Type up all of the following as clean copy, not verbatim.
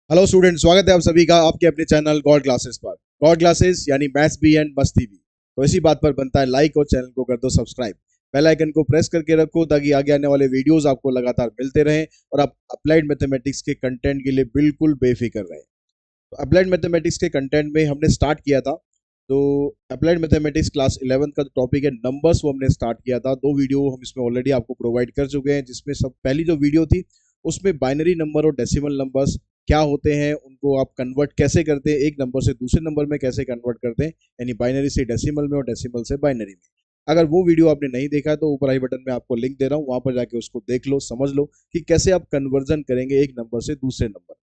Hello student, स्वागत है आप सभी का आपके अपने चैनल गॉड क्लासेस पर। गॉड क्लासेस यानी मैथ्स भी एंड मस्ती भी। तो इसी बात पर बनता है लाइक और चैनल को कर दो सब्सक्राइब। बेल आइकन को प्रेस करके रखो ताकि आगे आने वाले वीडियोस आपको लगातार मिलते रहें और आप अप्लाइड मैथमेटिक्स के कंटेंट के लिए बिल्कुल बेफिक्र रहें। तो अप्लाइड मैथमेटिक्स के कंटेंट में हमने स्टार्ट किया था। तो अप्लाइड मैथमेटिक्स क्लास 11 का जो टॉपिक है नंबर्स, वो हमने स्टार्ट किया था। दो वीडियो हम इसमें ऑलरेडी आपको प्रोवाइड कर चुके हैं, जिसमें सब पहली जो वीडियो थी उसमें बाइनरी नंबर और डेसिमल नंबर्स क्या होते हैं, उनको आप कन्वर्ट कैसे करते हैं, एक नंबर से दूसरे नंबर में कैसे कन्वर्ट करते हैं, यानी बाइनरी से डेसिमल में और डेसिमल से बाइनरी में। अगर वो वीडियो आपने नहीं देखा है तो ऊपर आई बटन में आपको लिंक दे रहा हूँ, वहां पर जाके उसको देख लो, समझ लो कि कैसे आप कन्वर्जन करेंगे एक नंबर से दूसरे नंबर।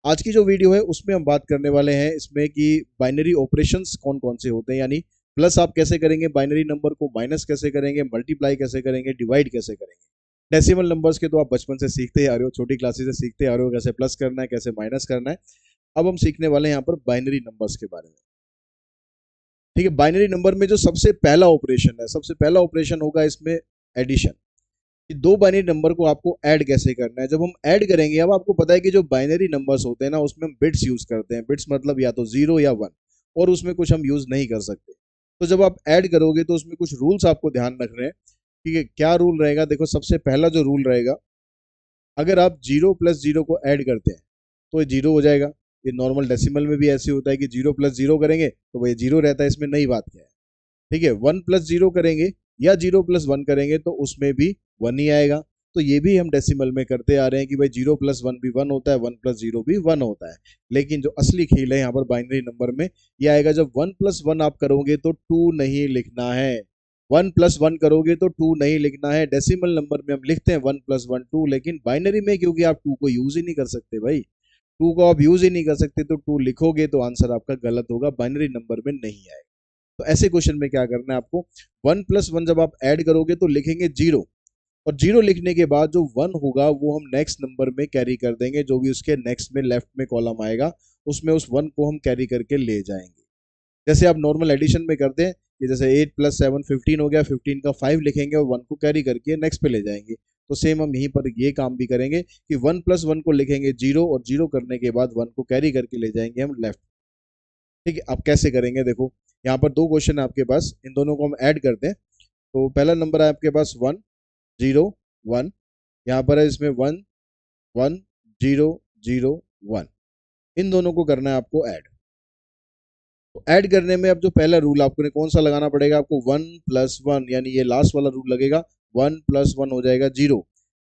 आज की जो वीडियो है उसमें हम बात करने वाले हैं इसमें कि बाइनरी ऑपरेशंस कौन कौन से होते हैं, यानी प्लस आप कैसे करेंगे बाइनरी नंबर को, माइनस कैसे करेंगे, मल्टीप्लाई कैसे करेंगे, डिवाइड कैसे करेंगे। डेसिमल नंबर्स के तो आप बचपन से सीखते ही आ रहे हो, छोटी क्लासेस से सीखते आ रहे हो कैसे प्लस करना है, कैसे माइनस करना है। अब हम सीखने वाले हैं यहाँ पर बाइनरी नंबर्स के बारे में। ठीक है, बाइनरी नंबर में जो सबसे पहला ऑपरेशन है, सबसे पहला ऑपरेशन होगा इसमें एडिशन। कि दो बाइनरी नंबर को आपको ऐड कैसे करना है। जब हम ऐड करेंगे, अब आपको पता है कि जो बाइनरी नंबर्स होते हैं ना, उसमें हम बिट्स यूज करते हैं। बिट्स मतलब या तो जीरो या वन, और उसमें कुछ हम यूज नहीं कर सकते। तो जब आप ऐड करोगे तो उसमें कुछ रूल्स आपको ध्यान रखने हैं। ठीक है, क्या रूल रहेगा? देखो, सबसे पहला जो रूल रहेगा, अगर आप जीरो प्लस जीरो को ऐड करते हैं तो ये जीरो हो जाएगा। ये नॉर्मल डेसिमल में भी ऐसे होता है कि जीरो प्लस जीरो करेंगे तो वो जीरो रहता है, इसमें नई बात क्या है। ठीक है, वन प्लस जीरो करेंगे या जीरो प्लस वन करेंगे तो उसमें भी वन ही आएगा। तो ये भी हम डेसिमल में करते आ रहे हैं कि भाई जीरो प्लस वन भी वन होता है, वन प्लस जीरो भी वन होता है। लेकिन जो असली खेल है यहाँ पर बाइनरी नंबर में, ये आएगा जब वन प्लस वन आप करोगे तो टू नहीं लिखना है। वन प्लस वन करोगे तो टू नहीं लिखना है। डेसिमल नंबर में हम लिखते हैं वन प्लस वन टू, लेकिन बाइनरी में क्योंकि आप टू को यूज ही नहीं कर सकते भाई, टू को आप यूज ही नहीं कर सकते, तो टू लिखोगे तो आंसर आपका गलत होगा, बाइनरी नंबर में नहीं आएगा। तो ऐसे क्वेश्चन में क्या करना है आपको, वन प्लस वन जब आप ऐड करोगे तो लिखेंगे जीरो, और जीरो लिखने के बाद जो वन होगा वो हम नेक्स्ट नंबर में कैरी कर देंगे। जो भी उसके नेक्स्ट में लेफ्ट में कॉलम आएगा उसमें उस वन को हम कैरी करके ले जाएंगे। जैसे आप नॉर्मल एडिशन में करते हैं कि जैसे 8 + 7 15 हो गया, 15 का 5 लिखेंगे और वन को कैरी करके नेक्स्ट पे ले जाएंगे। तो सेम हम यहीं पर ये काम भी करेंगे कि वन प्लस वन को लिखेंगे जीरो, और जीरो करने के बाद वन को कैरी करके ले जाएंगे हम लेफ्ट। ठीक है, अब कैसे करेंगे देखो, यहाँ पर दो क्वेश्चन है आपके पास, इन दोनों को हम ऐड करते हैं। तो पहला नंबर है आपके पास वन, जीरो, वन। यहाँ पर है इसमें one, one, zero, zero, one. इन दोनों को करना है आपको ऐड। तो ऐड करने में अब जो पहला रूल आपको कौन सा लगाना पड़ेगा, आपको वन प्लस वन, यानी ये लास्ट वाला रूल लगेगा। वन प्लस वन हो जाएगा जीरो।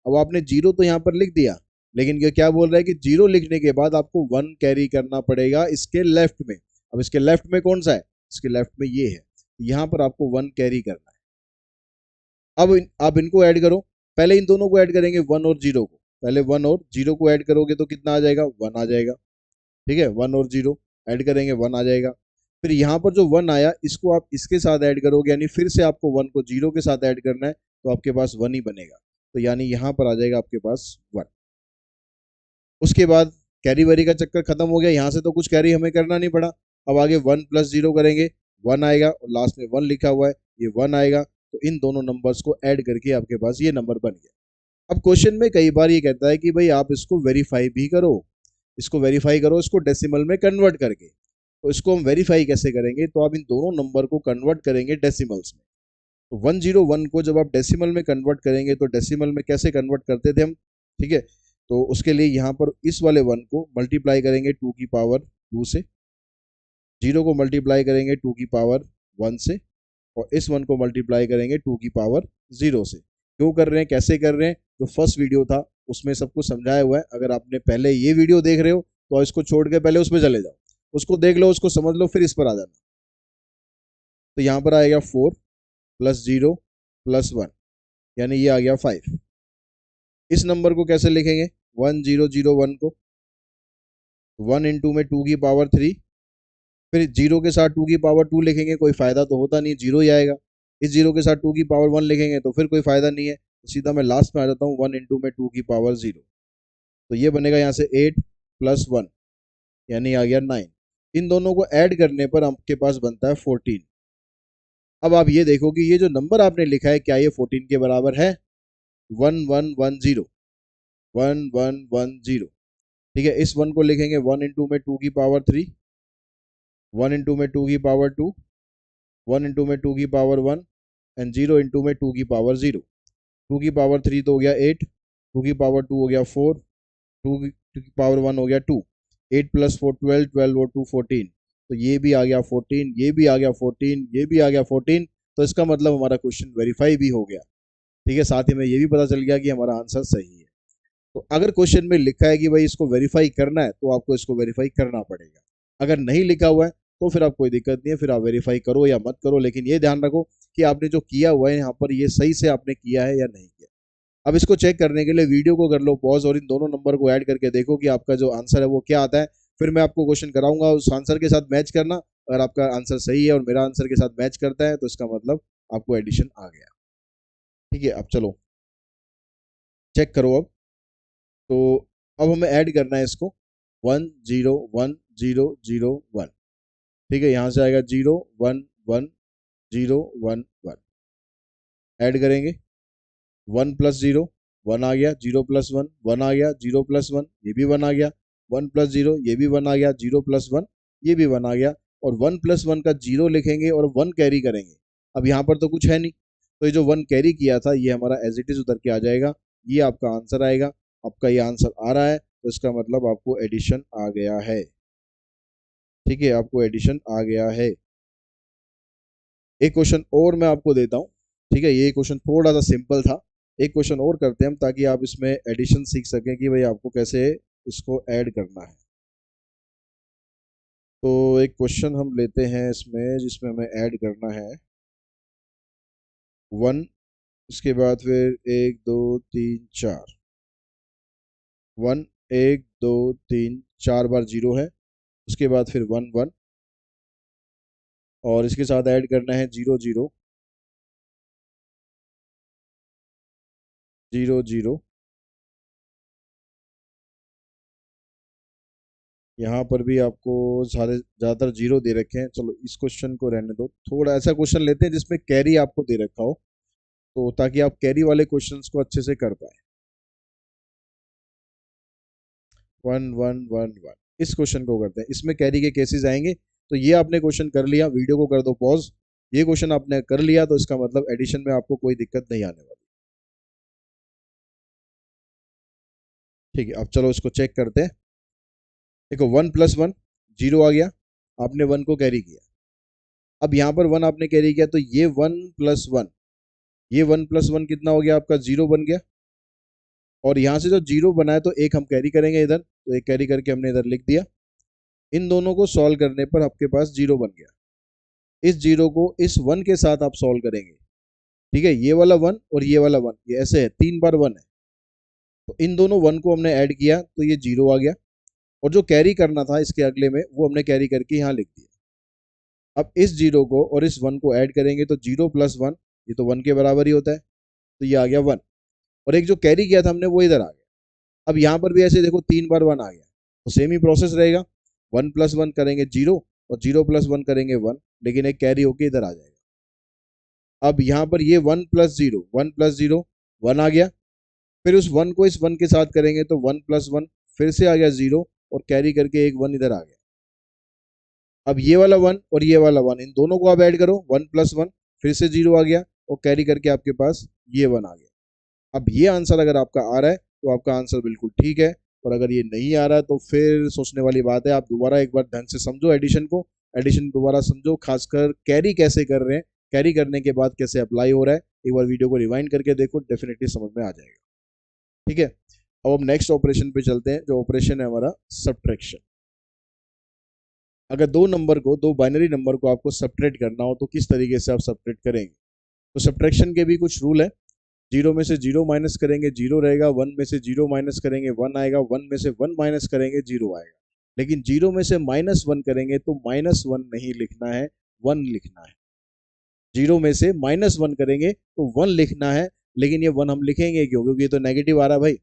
अब आपने जीरो तो यहाँ पर लिख दिया, लेकिन ये क्या बोल रहा है कि जीरो लिखने के बाद आपको वन कैरी करना पड़ेगा इसके लेफ्ट में। अब इसके लेफ्ट में कौन सा है? इसके लेफ्ट में ये है, यहाँ पर आपको वन कैरी करना है। अब आप इनको ऐड करो। पहले इन दोनों को ऐड करेंगे, वन और जीरो को। पहले वन और जीरो को ऐड करोगे तो कितना आ जाएगा? वन आ जाएगा। ठीक है, वन और जीरो ऐड करेंगे, वन आ जाएगा। फिर यहाँ पर जो वन आया इसको आप इसके साथ ऐड करोगे, यानी फिर से आपको वन को जीरो के साथ ऐड करना है, तो आपके पास वन ही बनेगा। तो यानी यहाँ पर आ जाएगा आपके पास वन। उसके बाद कैरी वैरी का चक्कर खत्म हो गया, यहाँ से तो कुछ कैरी हमें करना नहीं पड़ा। अब आगे वन प्लस जीरो करेंगे, वन आएगा, और लास्ट में वन लिखा हुआ है, ये वन आएगा। तो इन दोनों नंबर्स को ऐड करके आपके पास ये नंबर बन गया। अब क्वेश्चन में कई बार ये कहता है कि भाई आप इसको वेरीफाई भी करो, इसको वेरीफाई करो इसको डेसिमल में कन्वर्ट करके। तो इसको हम वेरीफाई कैसे करेंगे, तो आप इन दोनों नंबर को कन्वर्ट करेंगे डेसिमल्स में। तो 101 को जब आप डेसिमल में कन्वर्ट करेंगे तो डेसिमल में कैसे कन्वर्ट करते थे हम? ठीक है, तो उसके लिए यहाँ पर इस वाले वन को मल्टीप्लाई करेंगे टू की पावर टू से, जीरो को मल्टीप्लाई करेंगे टू की पावर वन से, और इस वन को मल्टीप्लाई करेंगे टू की पावर जीरो से। क्यों कर रहे हैं, कैसे कर रहे हैं? जो फर्स्ट वीडियो था उसमें सब कुछ समझाया हुआ है। अगर आपने पहले ये वीडियो देख रहे हो तो इसको छोड़ के पहले उसमें चले जाओ, उसको देख लो, उसको समझ लो, फिर इस पर आ जाना। तो यहाँ पर आएगा four plus zero plus one, यानी ये आ गया फाइव। इस नंबर को कैसे लिखेंगे? 1001 को वन इंटू में टू की पावर थ्री, फिर जीरो के साथ टू की पावर टू लिखेंगे, कोई फायदा तो होता नहीं, जीरो ही आएगा। इस जीरो के साथ टू की पावर वन लिखेंगे तो फिर कोई फायदा नहीं है, तो सीधा मैं लास्ट में आ जाता हूँ, वन इंटू में टू की पावर जीरो। तो ये बनेगा यहाँ से एट प्लस वन, यानी आ गया नाइन। इन दोनों को ऐड करने पर आपके पास बनता है 14। अब आप ये देखो कि ये जो नंबर आपने लिखा है क्या ये 14 के बराबर है? 1110, 1110। ठीक है, इस 1 को लिखेंगे 1 इंटू में 2 की पावर 3, 1 इंटू में 2 की पावर 2, 1 इंटू में 2 की पावर 1 एंड 0 इंटू में 2 की पावर 0। 2 की पावर 3 तो हो गया 8, 2 की पावर 2 हो गया 4, 2 की पावर 1 हो गया 2, 8 प्लस 4 12, 12 और 2 14, तो ये भी आ गया 14, ये भी आ गया 14, ये भी आ गया 14। तो इसका मतलब हमारा क्वेश्चन वेरीफाई भी हो गया। ठीक है, साथ ही में ये भी पता चल गया कि हमारा आंसर सही है। तो अगर क्वेश्चन में लिखा है कि भाई इसको वेरीफाई करना है तो आपको इसको वेरीफाई करना पड़ेगा। अगर नहीं लिखा हुआ है तो फिर आप कोई दिक्कत नहीं है, फिर आप वेरीफाई करो या मत करो, लेकिन ये ध्यान रखो कि आपने जो किया हुआ है यहाँ पर ये सही से आपने किया है या नहीं किया। अब इसको चेक करने के लिए वीडियो को कर लो पॉज और इन दोनों नंबर को ऐड करके देखो कि आपका जो आंसर है वो क्या आता है। फिर मैं आपको क्वेश्चन कराऊंगा, उस आंसर के साथ मैच करना। अगर आपका आंसर सही है और मेरा आंसर के साथ मैच करता है तो इसका मतलब आपको एडिशन आ गया। ठीक है, अब चलो चेक करो अब। तो अब हमें ऐड करना है इसको 1 0 1 0 0 1। ठीक है, यहाँ से आएगा 0 1 1 0 1 1। ऐड करेंगे 1 + 0 1 आ गया, 0 + 1 1 आ गया, 0 + 1 ये भी 1 आ गया, 1 + 0 ये भी 1 आ गया, 0 + 1 ये भी 1 आ गया। और 1 + 1 का 0 लिखेंगे और 1 कैरी करेंगे। अब यहाँ पर तो कुछ है नहीं, तो ये जो 1 कैरी किया था ये हमारा एज इट इज उतर के आ जाएगा। ये आपका आंसर आएगा। आपका ये आंसर आ रहा है तो इसका मतलब आपको एडिशन आ गया है। ठीक है, आपको एडिशन आ गया है। एक क्वेश्चन और मैं आपको देता हूँ। ठीक है, ये क्वेश्चन थोड़ा सा सिंपल था। एक क्वेश्चन और करते हैं हम ताकि आप इसमें एडिशन सीख सकें कि भाई आपको कैसे इसको ऐड करना है। तो एक क्वेश्चन हम लेते हैं इसमें जिसमें हमें ऐड करना है 1, उसके बाद फिर 1 2 3 4, 1 1 2 3 4 बार 0 है, उसके बाद फिर 1 1 और इसके साथ ऐड करना है 0 0 0 0। यहाँ पर भी आपको सारे ज़्यादातर 0 दे रखे हैं। चलो इस क्वेश्चन को रहने दो, थोड़ा ऐसा क्वेश्चन लेते हैं जिसमें कैरी आपको दे रखा हो, तो ताकि आप कैरी वाले क्वेश्चंस को अच्छे से कर पाए। 1 1 1 1 इस क्वेश्चन को करते हैं, इसमें कैरी के केसेस आएंगे। तो ये आपने क्वेश्चन कर लिया, वीडियो को कर दो पॉज। ये क्वेश्चन आपने कर लिया तो इसका मतलब एडिशन में आपको कोई दिक्कत नहीं आने वाली। ठीक है, अब चलो इसको चेक करते हैं। देखो 1 + 1 0 आ गया, आपने 1 को कैरी किया। अब यहाँ पर 1 आपने कैरी किया तो ये 1 + 1, ये 1 + 1 कितना हो गया आपका 0 बन गया। और यहाँ से जो 0 बना है तो एक हम कैरी करेंगे इधर, तो एक कैरी करके हमने इधर लिख दिया। इन दोनों को सॉल्व करने पर आपके पास 0 बन गया। इस 0 को इस 1 के साथ आप सॉल्व करेंगे। ठीक है, ये वाला 1 और ये वाला 1 ये ऐसे है, 3 बार 1 है। तो इन दोनों 1 को हमने ऐड किया तो ये 0 आ गया। और जो कैरी करना था इसके अगले में वो हमने कैरी करके यहाँ लिख दिया। अब इस 0 को और इस 1 को ऐड करेंगे तो 0 + 1 ये तो 1 के बराबर ही होता है, तो ये आ गया 1। और एक जो कैरी किया था हमने वो इधर आ गया। अब यहाँ पर भी ऐसे देखो 3 बार 1 आ गया, तो सेम ही प्रोसेस रहेगा। 1 + 1 करेंगे 0 और 0 + 1 करेंगे 1, लेकिन एक कैरी होके इधर आ जाएगा। अब यहाँ पर ये 1 + 0 1 + 0 1 आ गया। फिर उस 1 को इस 1 के साथ करेंगे तो 1 + 1 फिर से आ गया 0 और कैरी करके एक 1 इधर आ गया। अब ये वाला 1 और ये वाला 1 इन दोनों को आप ऐड करो, 1 + 1 फिर से 0 आ गया और कैरी करके आपके पास ये 1 आ गया। अब ये आंसर अगर आपका आ रहा है तो आपका आंसर बिल्कुल ठीक है, और अगर ये नहीं आ रहा है तो फिर सोचने वाली बात है। आप दोबारा एक बार ढंग से समझो एडिशन को, एडिशन दोबारा समझो, खासकर कैरी कैसे कर रहे हैं, कैरी करने के बाद कैसे अप्लाई हो रहा है। एक बार वीडियो को रिवाइंड करके देखो, डेफिनेटली समझ में आ जाएगा। ठीक है, अब हम नेक्स्ट ऑपरेशन पे चलते हैं, जो ऑपरेशन है हमारा सब्ट्रैक्शन। अगर दो नंबर को, दो बाइनरी नंबर को आपको सब्ट्रैक्ट करना हो तो किस तरीके से आप सब्ट्रैक्ट करेंगे। तो सब्ट्रैक्शन के भी कुछ रूल है। 0 में से 0 माइनस करेंगे 0 रहेगा, 1 में से 0 माइनस करेंगे 1 आएगा, 1 में से 1 माइनस करेंगे 0 आएगा। लेकिन 0 में से -1 करेंगे तो -1 नहीं लिखना है, 1 लिखना है। 0 में से -1 करेंगे तो 1 लिखना है, लेकिन ये 1 हम लिखेंगे क्यों, क्योंकि ये तो नेगेटिव आ रहा है भाई।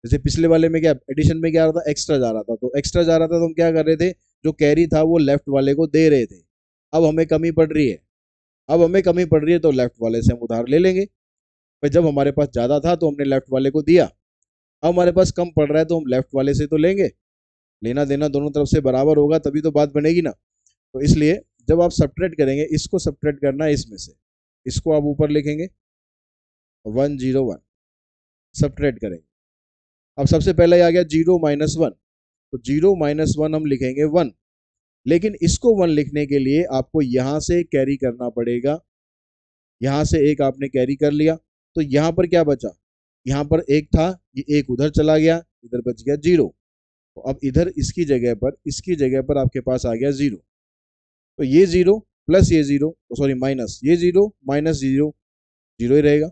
जैसे पिछले वाले में क्या एडिशन में क्या आ रहा था, एक्स्ट्रा जा रहा था, तो एक्स्ट्रा जा रहा था तो हम क्या कर रहे थे, जो कैरी था वो लेफ्ट वाले को दे रहे थे। अब हमें कमी पड़ रही है, अब हमें कमी पड़ रही है तो लेफ्ट वाले से हम उधार ले लेंगे। पर जब हमारे पास ज्यादा था तो हमने लेफ्ट वाले को दिया, अब हमारे पास कम पड़ रहा है तो हम लेफ्ट वाले से तो लेंगे, लेना देना दोनों तरफ से बराबर होगा तभी तो बात बनेगी ना। तो इसलिए जब आप सब्ट्रैक्ट करेंगे, इसको सब्ट्रैक्ट करना है इसमें से, इसको आप ऊपर लिखेंगे 101, सब्ट्रैक्ट करेंगे। अब सबसे पहले आ गया 0 - 1, तो 0 - 1 हम लिखेंगे 1, लेकिन इसको 1 लिखने के लिए आपको यहां से कैरी करना पड़ेगा। यहां से एक आपने कैरी कर लिया, तो यहां पर क्या बचा, यहां पर एक था, ये एक उधर चला गया, इधर बच गया 0। तो अब इधर इसकी जगह पर आपके पास आ गया 0। तो ये 0 प्लस ये 0, सॉरी माइनस ये 0 माइनस 0, 0 ही रहेगा।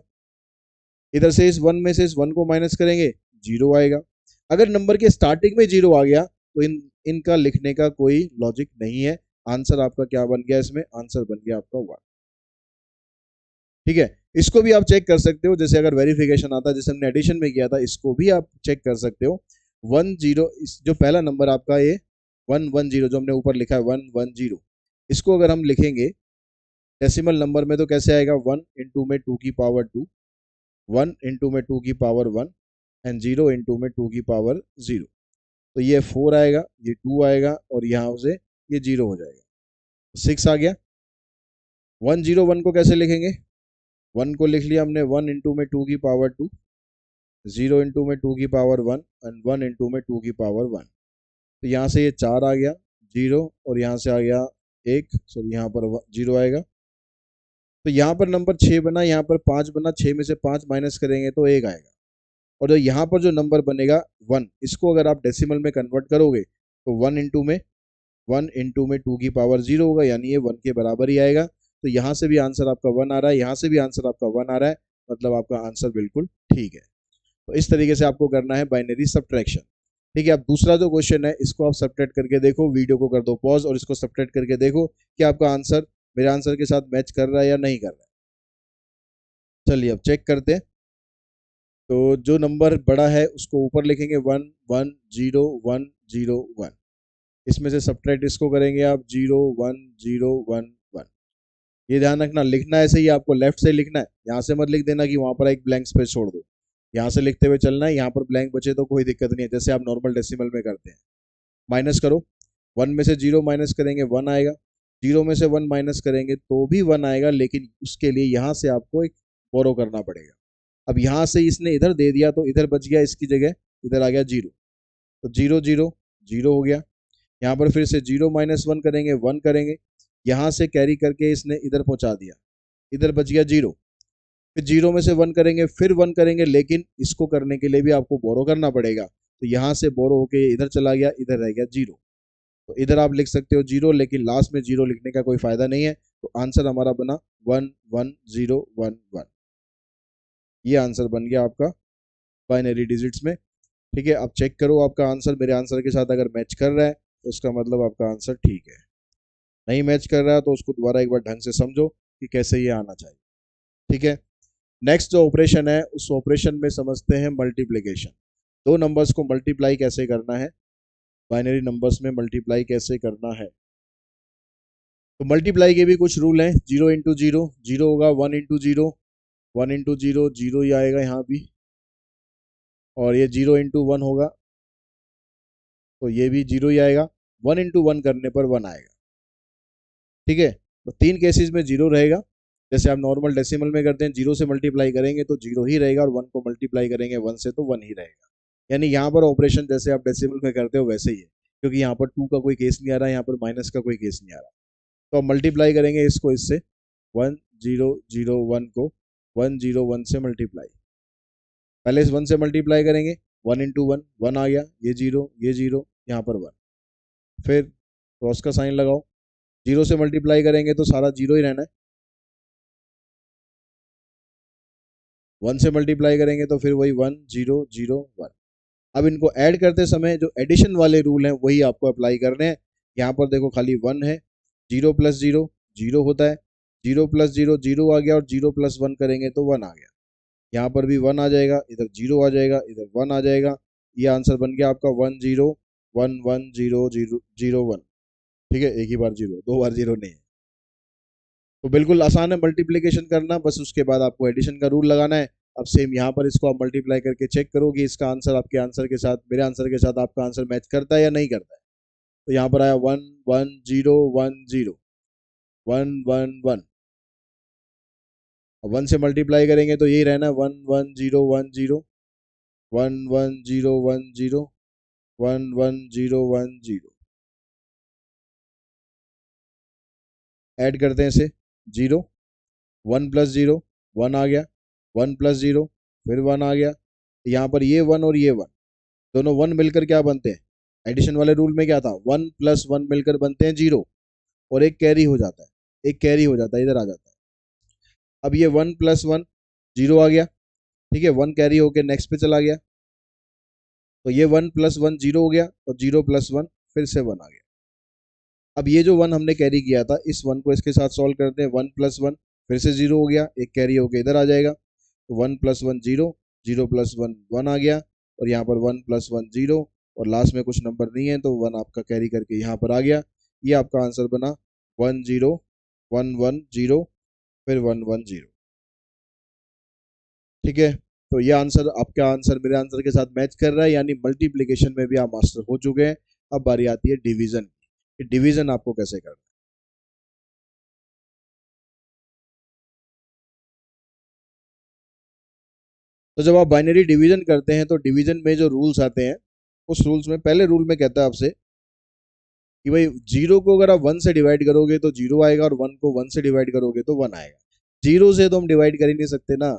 इधर से इस 1 में से इस 1 को माइनस करेंगे, 0 आएगा। अगर नंबर के स्टार्टिंग में 0 आ गया तो इनका लिखने का कोई लॉजिक नहीं है। आंसर आपका क्या बन गया, इसमें आंसर बन गया आपका 1। ठीक है, इसको भी आप चेक कर सकते हो, जैसे अगर वेरिफिकेशन आता है जैसे हमने एडिशन में किया था, इसको भी आप चेक कर सकते हो। 10, जो पहला नंबर आपका ये 110 जो हमने ऊपर लिखा है 110, इसको अगर हम लिखेंगे डेसिमल नंबर में तो कैसे आएगा, 1 इंटू में 2 की पावर 2, 1 इंटू में 2 की पावर 1 एंड 0 इंटू में 2 की पावर 0। तो ये 4 आएगा, ये 2 आएगा और यहाँ से ये 0 हो जाएगा, 6 आ गया। 101 को कैसे लिखेंगे, 1 को लिख लिया हमने 1 इंटू में 2 की पावर 2, 0 इंटू में 2 की पावर 1 एंड 1 इंटू में 2 की पावर 1। तो यहाँ से ये 4 आ गया 0 और यहाँ से आ गया 1, सो यहाँ पर 0 आएगा। तो यहाँ पर नंबर 6 बना, यहाँ पर 5 बना, 6 में से 5 माइनस करेंगे तो 1 आएगा। और जो यहाँ पर जो नंबर बनेगा 1, इसको अगर आप डेसिमल में कन्वर्ट करोगे तो 1 इंटू में 2 की पावर 0 होगा, यानी ये 1 के बराबर ही आएगा। तो यहाँ से भी आंसर आपका 1 आ रहा है, यहाँ से भी आंसर आपका 1 आ रहा है, मतलब आपका आंसर बिल्कुल ठीक है। तो इस तरीके से आपको करना है बाइनरी सब्ट्रैक्शन। ठीक है, अब दूसरा जो क्वेश्चन है इसको आप सब्ट्रैक्ट करके देखो, वीडियो को कर दो पॉज और इसको सब्ट्रैक्ट करके देखो कि आपका आंसर मेरे आंसर के साथ मैच कर रहा है या नहीं कर रहा है। चलिए अब चेक करते हैं। तो जो नंबर बड़ा है उसको ऊपर लिखेंगे 1 1 0 1 0 1। इसमें से सब्ट्रैक्ट इसको करेंगे आप 0 1 0 1 1। ये ध्यान रखना, लिखना ऐसे ही आपको लेफ्ट से लिखना है, यहाँ से मत लिख देना कि वहां पर एक ब्लैंक स्पेस छोड़ दो। यहाँ से लिखते हुए चलना है, यहाँ पर ब्लैंक बचे तो कोई दिक्कत नहीं है, जैसे आप नॉर्मल डेसिमल में करते हैं। माइनस करो, 1 में से 0 माइनस करेंगे 1 आएगा, 0 में से 1 माइनस करेंगे तो भी 1 आएगा, लेकिन उसके लिए यहाँ से आपको एक बोरो करना पड़ेगा। अब यहाँ से इसने इधर दे दिया तो इधर बच गया, इसकी जगह इधर आ गया 0, तो 0 0 0 हो गया। यहाँ पर फिर से 0 - 1 करेंगे 1 करेंगे, यहाँ से कैरी करके इसने इधर पहुंचा दिया, इधर बच गया 0। फिर 0 में से 1 करेंगे, फिर 1 करेंगे, लेकिन इसको करने के लिए भी आपको बोरो करना पड़ेगा। तो यहाँ से बोरो होके इधर चला गया, इधर रह गया 0। तो इधर आप लिख सकते हो 0, लेकिन लास्ट में 0 लिखने का कोई फायदा नहीं है। तो आंसर हमारा बना 1 1 0 1 1। ये आंसर बन गया आपका बाइनरी डिजिट्स में। ठीक है, आप चेक करो आपका आंसर मेरे आंसर के साथ अगर मैच कर रहा है तो इसका मतलब आपका आंसर ठीक है। नहीं मैच कर रहा है तो उसको दोबारा एक बार ढंग से समझो कि कैसे ये आना चाहिए। ठीक है, नेक्स्ट जो ऑपरेशन है उस ऑपरेशन में समझते हैं मल्टीप्लिकेशन। दो नंबर्स को मल्टीप्लाई कैसे करना है, बाइनरी नंबर्स में मल्टीप्लाई कैसे करना है। तो मल्टीप्लाई के भी कुछ रूल हैं। 0 इंटू 0 0 होगा, 1 इंटू 0 1 इंटू 0 0 ही आएगा यहाँ भी, और ये 0 इंटू 1 होगा तो ये भी 0 ही आएगा। 1 इंटू 1 करने पर 1 आएगा। ठीक है, तो 3 केसेस में 0 रहेगा। जैसे आप नॉर्मल डेसिमल में करते हैं, 0 से मल्टीप्लाई करेंगे तो 0 ही रहेगा, और 1 को मल्टीप्लाई करेंगे 1 से तो 1 ही रहेगा। यानी यहाँ पर ऑपरेशन जैसे आप डेसिमल में करते हो वैसे ही है, क्योंकि यहाँ पर 2 का कोई केस नहीं आ रहा है, यहाँ पर माइनस का कोई केस नहीं आ रहा। तो हम मल्टीप्लाई करेंगे इसको इससे, 1 0 0 1 को 1 0 1 से मल्टीप्लाई। पहले इस 1 से मल्टीप्लाई करेंगे, 1 इंटू 1 1 आ गया, ये 0 यहाँ पर 1। फिर क्रॉस का साइन लगाओ, 0 से मल्टीप्लाई करेंगे तो सारा 0 ही रहना है, 1 से मल्टीप्लाई करेंगे तो फिर वही 1 0 0 1। अब इनको ऐड करते समय जो एडिशन वाले रूल हैं वही आपको अप्लाई करने हैं। यहाँ पर देखो खाली 1 है, 0 + 0 0 होता है, 0 + 0 0 आ गया, और 0 + 1 करेंगे तो 1 आ गया। यहाँ पर भी 1 आ जाएगा, इधर 0 आ जाएगा, इधर 1 आ जाएगा। ये आंसर बन गया आपका 1 0 1 1 0 0 0 1। ठीक है, एक ही बार 0, दो बार 0 नहीं है। तो बिल्कुल आसान है मल्टीप्लिकेशन करना, बस उसके बाद आपको एडिशन का रूल लगाना है। अब सेम यहाँ पर इसको आप मल्टीप्लाई करके चेक करो कि इसका आंसर आपके आंसर के साथ, मेरे आंसर के साथ आपका आंसर मैच करता है या नहीं करता है। तो यहाँ पर आया 1 1 0 1 0 1 1 1। 1 से मल्टीप्लाई करेंगे तो यही रहना 1 1 0 1 0 1 1 0 1 0 1 1 0 1 0। ऐड करते हैं इसे, 0 1 + 0 1 आ गया, 1 + 0 फिर 1 आ गया। यहाँ पर ये 1 और ये 1 दोनों 1 मिलकर क्या बनते हैं, एडिशन वाले रूल में क्या था, 1 + 1 मिलकर बनते हैं 0 और एक कैरी हो जाता है, एक कैरी हो जाता है, इधर आ जाता है। अब ये 1 + 1 0 आ गया, ठीक है, 1 कैरी होके नेक्स्ट पे चला गया, तो ये 1 + 1 0 हो गया और 0 + 1 फिर से 1 आ गया। अब ये जो 1 हमने कैरी किया था, इस 1 को इसके साथ सॉल्व करते हैं, 1 + 1 फिर से 0 हो गया, एक कैरी होके इधर आ जाएगा, तो 1 + 1 0, 0 + 1 1 आ गया, और यहाँ पर 1 + 1 0 और लास्ट में कुछ नंबर नहीं है तो 1 आपका कैरी करके यहाँ पर आ गया। ये आपका आंसर बना 1 0 1 1 0 फिर 1 1 0। ठीक है, तो ये आंसर, आपका आंसर मेरे आंसर के साथ मैच कर रहा है, यानी मल्टीप्लिकेशन में भी आप मास्टर हो चुके हैं। अब बारी आती है डिवीजन की। डिवीजन आपको कैसे करना है। तो जब आप बाइनरी डिवीजन करते हैं तो डिवीजन में जो रूल्स आते हैं, उस रूल्स में पहले रूल में कहता है आपसे कि भाई 0 को अगर आप 1 से डिवाइड करोगे तो 0 आएगा, और 1 को 1 से डिवाइड करोगे तो 1 आएगा। 0 से तो हम डिवाइड कर ही नहीं सकते ना,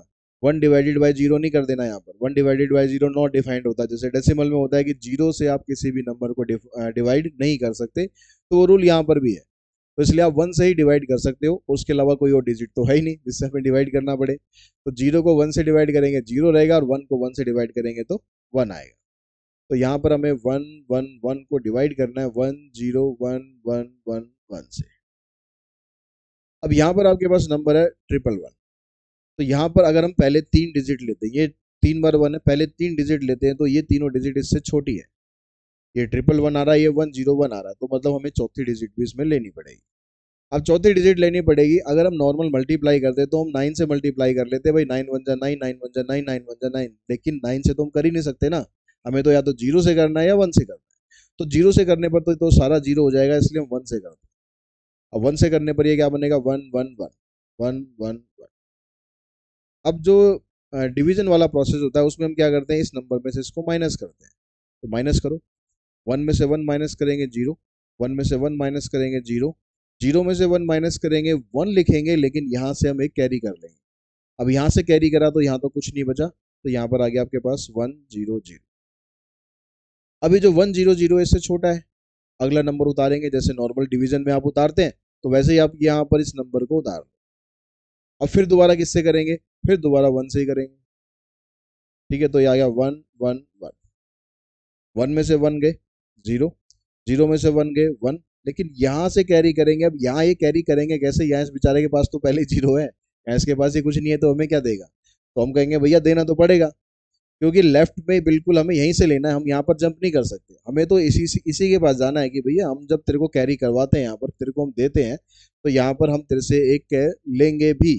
1 डिवाइडेड बाई 0 नहीं कर देना, यहाँ पर 1 डिवाइडेड बाई 0 नॉट डिफाइंड होता है। जैसे डेसिमल में होता है कि 0 से आप किसी भी नंबर को डिवाइड नहीं कर सकते, तो वो रूल यहाँ पर भी है। तो इसलिए आप 1 से ही डिवाइड कर सकते हो, उसके अलावा कोई और डिजिट तो है ही नहीं जिससे हमें डिवाइड करना पड़े। तो 0 को 1 से डिवाइड करेंगे 0 रहेगा, और 1 को 1 से डिवाइड करेंगे तो 1 आएगा। तो यहाँ पर हमें 1 1 1 को डिवाइड करना है 1 0 1 1 1 1 से। अब यहाँ पर आपके पास नंबर है 1 1 1। तो यहाँ पर अगर हम पहले 3 डिजिट लेते हैं, ये 3 बार 1 है, पहले 3 डिजिट लेते हैं तो ये तीनों डिजिट इससे छोटी है। ये 1 1 1 आ रहा है, ये 1 0 1 आ रहा है, तो मतलब हमें चौथी डिजिट भी इसमें लेनी पड़ेगी। अब चौथी डिजिट लेनी पड़ेगी। अगर हम नॉर्मल मल्टीप्लाई करते तो हम 9 से मल्टीप्लाई कर लेते, भाई 9 1 जा 9 9 1 जा 9 9 1 जा 9, लेकिन 9 से तो हम कर ही नहीं सकते ना, हमें तो या तो 0 से करना है या 1 से करना है। तो 0 से करने पर तो सारा 0 हो जाएगा, इसलिए हम 1 से करते हैं। अब 1 से करने पर ये क्या बनेगा, 1 1 1 1 1 1। अब जो डिवीजन वाला प्रोसेस होता है उसमें हम क्या करते हैं, इस नंबर में से इसको माइनस करते हैं। तो माइनस करो, 1 में से 1 माइनस करेंगे 0, 1 में से 1 माइनस करेंगे 0, 0 में से 1 माइनस करेंगे 1 लिखेंगे, लेकिन यहाँ से हम एक कैरी कर लेंगे। अब यहाँ से कैरी करा तो यहाँ तो कुछ नहीं बचा, तो यहाँ पर आ गया आपके पास 1 0 0। अभी जो 1 0 0 इससे छोटा है, अगला नंबर उतारेंगे, जैसे नॉर्मल डिवीजन में आप उतारते हैं तो वैसे ही आप यहाँ पर इस नंबर को उतार लो। अब फिर दोबारा किससे करेंगे, फिर दोबारा 1 से ही करेंगे। ठीक है, तो ये आ गया 1 1 1। 1 में से 1 गए 0, 0 में से 1 गए 1, लेकिन यहाँ से कैरी करेंगे। अब यहाँ ये कैरी करेंगे कैसे, यहाँ इस बेचारे के पास तो पहले ही 0 है, इसके पास ही कुछ नहीं है, तो हमें क्या देगा। तो हम कहेंगे भैया देना तो पड़ेगा, क्योंकि लेफ्ट में बिल्कुल हमें यहीं से लेना है, हम यहाँ पर जंप नहीं कर सकते, हमें तो इसी के पास जाना है कि भैया हम जब तेरे को कैरी करवाते हैं, यहाँ पर तेरे को हम देते हैं, तो यहाँ पर हम तेरे से एक लेंगे भी।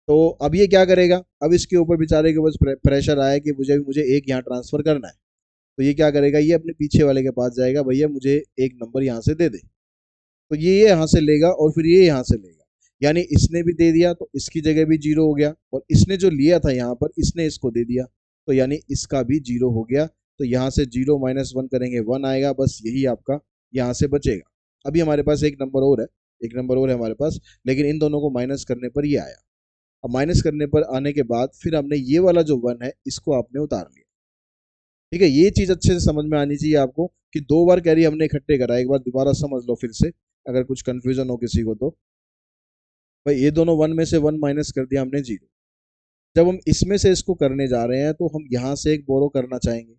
तो अब ये क्या करेगा, अब इसके ऊपर बेचारे के ऊपर प्रेशर आया कि मुझे एक यहाँ ट्रांसफर करना है। तो ये क्या करेगा, ये अपने पीछे वाले के पास जाएगा, भैया मुझे एक नंबर यहाँ से दे दे। तो ये यहाँ से लेगा और फिर ये यहाँ से लेगा, यानी इसने भी दे दिया तो इसकी जगह भी 0 हो गया, और इसने जो लिया था यहाँ पर इसने इसको दे दिया, तो यानी इसका भी 0 हो गया। तो यहाँ से 0 - 1 करेंगे 1 आएगा, बस यही आपका यहाँ से बचेगा। अभी हमारे पास एक नंबर और है, एक नंबर और है हमारे पास, लेकिन इन दोनों को माइनस करने पर ये आया। अब माइनस करने पर आने के बाद फिर हमने ये वाला जो 1 है इसको आपने उतार लिया। ठीक है, ये चीज अच्छे से समझ में आनी चाहिए आपको कि 2 बार कैरी हमने इकट्ठे करा, एक बार दोबारा समझ लो फिर से, अगर कुछ कंफ्यूजन हो किसी को तो। भाई ये दोनों 1 में से 1 माइनस कर दिया हमने 0। जब हम इसमें से इसको करने जा रहे हैं तो हम यहाँ से एक बोरो करना चाहेंगे,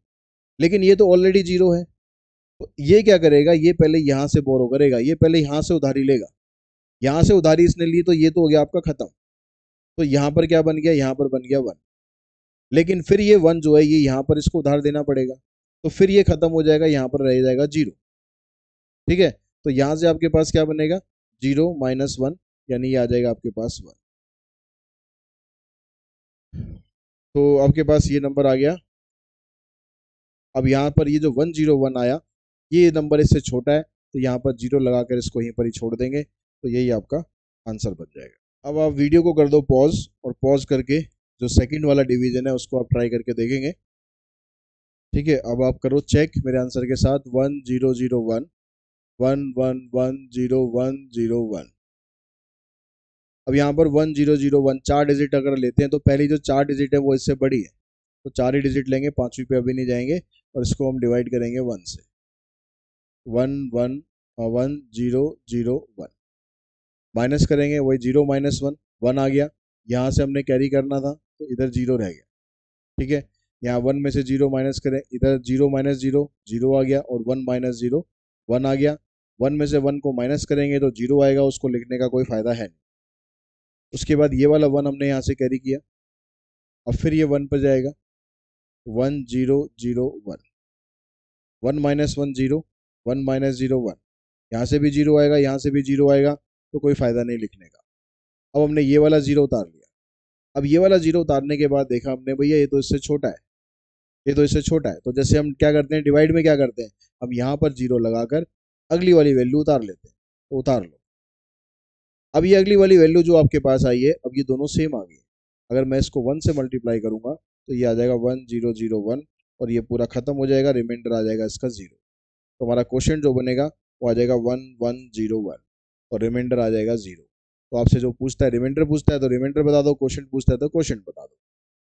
लेकिन ये तो ऑलरेडी 0 है, तो ये क्या करेगा, ये पहले यहाँ से बोरो करेगा, ये पहले यहाँ से उधारी लेगा, यहाँ से उधारी इसने ली तो ये तो हो गया आपका खत्म। तो यहाँ पर क्या बन गया, यहाँ पर बन गया 1, लेकिन फिर ये 1 जो है ये यहाँ पर इसको उधार देना पड़ेगा, तो फिर ये खत्म हो जाएगा, यहाँ पर रह जाएगा 0। ठीक है, तो यहाँ से आपके पास क्या बनेगा, 0 - 1, यानी ये आ जाएगा आपके पास 1। तो आपके पास ये नंबर आ गया। अब यहाँ पर ये जो 101 आया, ये नंबर इससे छोटा है, तो यहाँ पर 0 लगाकर इसको यहीं पर ही छोड़ देंगे, तो यही आपका आंसर बन जाएगा। अब आप वीडियो को कर दो पॉज, और पॉज करके जो सेकंड वाला डिवीजन है उसको आप ट्राई करके देखेंगे। ठीक है, अब आप करो चेक मेरे आंसर के साथ। 1001 111001। अब यहाँ पर 1001 4 डिजिट अगर लेते हैं तो पहली जो 4 डिजिट है वो इससे बड़ी है, तो 4 ही डिजिट लेंगे, 5वीं पे अभी नहीं जाएंगे, और इसको हम डिवाइड करेंगे 1 से। 1001 माइनस करेंगे, वही 0 माइनस 1 1 आ गया। यहाँ से हमने कैरी करना था तो इधर 0 रह गया। ठीक है, यहाँ 1 में से 0 माइनस करें, इधर 0 माइनस 0 0 आ गया, और 1 माइनस 0 1 आ गया। 1 में से 1 को माइनस करेंगे तो 0 आएगा, उसको लिखने का कोई फायदा है नहीं। उसके बाद ये वाला 1 हमने यहाँ से कैरी किया, अब फिर ये 1 पर जाएगा, 1001 1 माइनस 1 0 1 माइनस 0 1, यहाँ से भी 0 आएगा, यहाँ से भी 0 आएगा, तो कोई फायदा नहीं लिखने का। अब हमने ये वाला 0 उतार लिया। अब ये वाला 0 उतारने के बाद देखा हमने, भैया ये तो इससे छोटा है, ये तो इससे छोटा है, तो जैसे हम क्या करते हैं डिवाइड में क्या करते हैं, हम यहाँ पर 0 लगाकर अगली वाली वैल्यू उतार लेते हैं, तो उतार लो। अब ये अगली वाली वैल्यू जो आपके पास आई है, अब ये दोनों सेम आ गई। अगर मैं इसको 1 से मल्टीप्लाई करूंगा तो ये आ जाएगा 1001, और ये पूरा खत्म हो जाएगा, रिमाइंडर आ जाएगा इसका 0। तो हमारा क्वेश्चन जो बनेगा वो आ जाएगा 1101, और रिमाइंडर आ जाएगा 0। तो आपसे जो पूछता है रिमाइंडर पूछता है तो रिमाइंडर बता दो, क्वेश्चन पूछता है तो क्वेश्चन बता दो।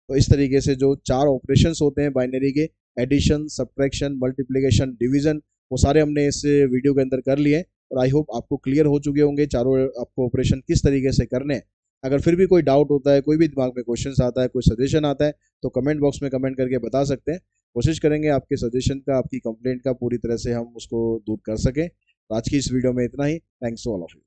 तो इस तरीके से जो 4 ऑपरेशंस होते हैं बाइनरी के, एडिशन, सब्ट्रैक्शन, मल्टीप्लिकेशन, डिवीजन, वो सारे हमने इस वीडियो के अंदर कर लिए, और आई होप आपको क्लियर हो चुके होंगे चारों आपको ऑपरेशन किस तरीके से करने हैं। अगर फिर भी कोई डाउट होता है, कोई भी दिमाग में क्वेश्चन आता है, कोई सजेशन आता है, तो कमेंट बॉक्स में कमेंट करके बता सकते हैं। कोशिश करेंगे आपके सजेशन का, आपकी कंप्लेंट का पूरी तरह से हम उसको दूर कर सकें। आज की इस वीडियो में इतना ही। Thanks to all of you.